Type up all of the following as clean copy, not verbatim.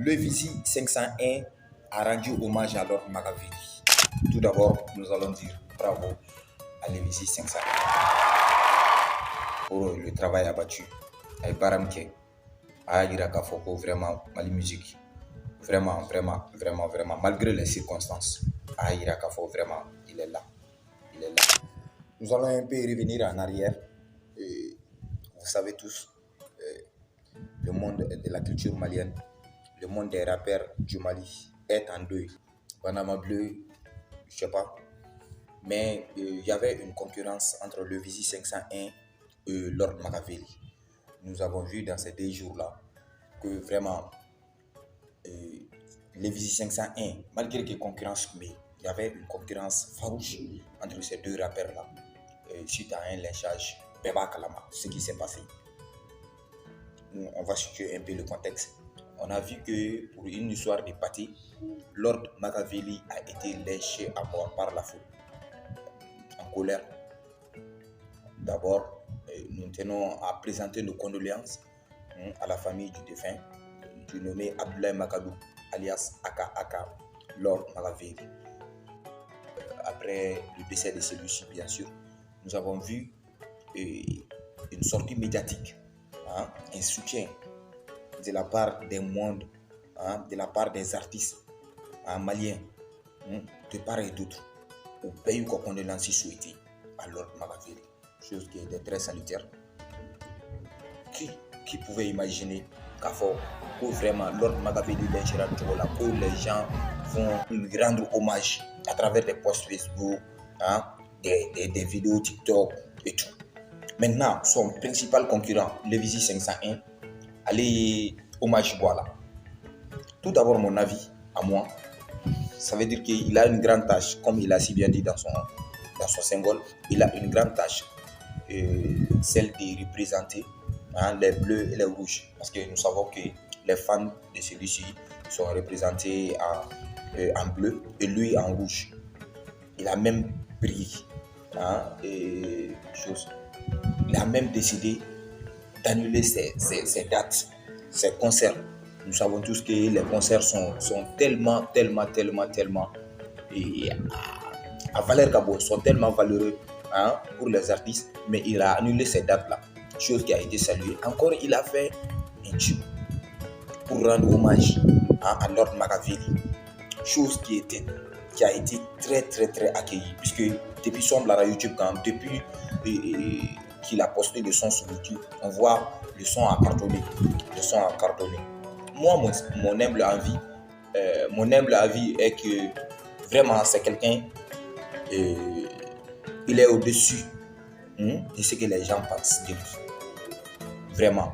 Le Visi 501 a rendu hommage à Lord Makaveli. Tout d'abord, nous allons dire bravo à Le Visi 501 pour le travail abattu. Et Baramke, à Irakafoko, vraiment, Mali Musique. Vraiment, malgré les circonstances. À Irakafo, vraiment, il est là. Nous allons un peu revenir en arrière. Et vous savez tous, le monde de la culture malienne, le monde des rappeurs du Mali est en deuil. Banama Bleu, je sais pas. Mais il y avait une concurrence entre le Visi 501 et Lord Makaveli. Nous avons vu dans ces 2 jours-là que vraiment, le Visi 501, malgré qu'il y ait concurrence, mais il y avait une concurrence farouche entre ces 2 rappeurs-là. Suite à un lynchage, Beba Kalama, ce qui s'est passé. On va situer un peu le contexte. On a vu que pour une histoire de pâté, Lord Makaveli a été lynché à mort par la foule. En colère. D'abord, nous tenons à présenter nos condoléances à la famille du défunt, du nommé Abdoulaye Makadou, alias Aka Lord Makaveli. Après le décès de celui-ci, bien sûr, nous avons vu une sortie médiatique, un soutien de la part des mondes, de la part des artistes maliens, de part et d'autre, au pays où on est lancé souhaité à Lord Makaveli, chose qui était très salutaire. Qui pouvait imaginer que vraiment Lord Makaveli lynchera là, où les gens vont lui rendre hommage à travers des posts Facebook, des vidéos TikTok et tout. Maintenant, son principal concurrent, le Visi 501, allez hommage voilà. Tout d'abord, mon avis, à moi, ça veut dire qu'il a une grande tâche, comme il a si bien dit dans son symbole, il a une grande tâche, celle de représenter les bleus et les rouges. Parce que nous savons que les fans de celui-ci sont représentés en bleu et lui en rouge. Il a même pris il a même décidé d'annuler ses dates, ses concerts. Nous savons tous que les concerts sont tellement à valeur Gabo, sont tellement valeureux pour les artistes, mais il a annulé ces dates-là, chose qui a été saluée. Encore, il a fait un tube pour rendre hommage à Lord Makaveli, chose qui a été très accueillie, puisque depuis son blog à YouTube, depuis qu'il a posté le son sur YouTube, on voit le son à cartonner. Moi, mon humble avis est que vraiment c'est quelqu'un, il est au-dessus de ce que les gens pensent de lui. Vraiment.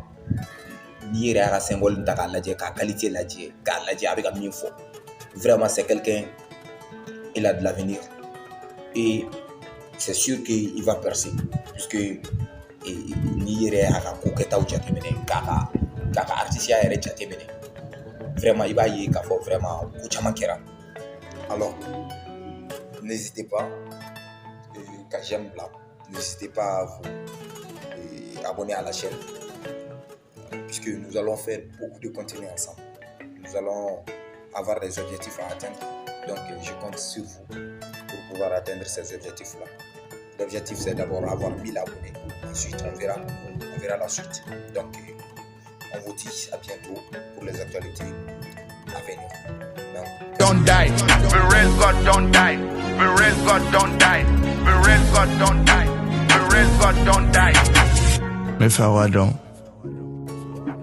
Vraiment, c'est quelqu'un, il a de l'avenir. Et c'est sûr qu'il va percer. Puisque vraiment, il va y avoir vraiment. Alors, n'hésitez pas, quand j'aime là, n'hésitez pas à vous abonner à la chaîne. Puisque nous allons faire beaucoup de contenu ensemble. Nous allons avoir des objectifs à atteindre. Donc, je compte sur vous pour pouvoir atteindre ces objectifs-là. L'objectif, c'est d'abord avoir 1000 abonnés. Ensuite, on verra la suite. Donc, on vous dit à bientôt pour les actualités à venir. Don't die. The real God don't die. The real God don't die. The real God don't die. The real God don't die. Me fawadon.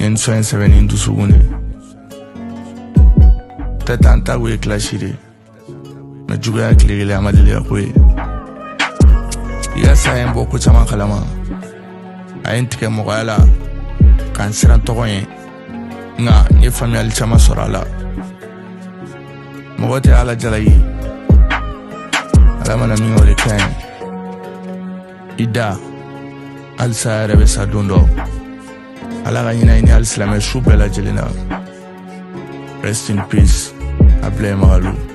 En soin 7 into Sugune. Tatanta we clashide. Me juga clearly amadele akwe. Yasa en boku chama kalama. Aintike mogala. Kansiran tokoyen. Nga nye familial chama sorala. Mogote ala jalayi. Alama na mingo de kain. Ida. Alsa rebe sadundo. Alaga nyina ini al-Islamé shu bela jelena. Rest in peace. Abdoulaye Makadou.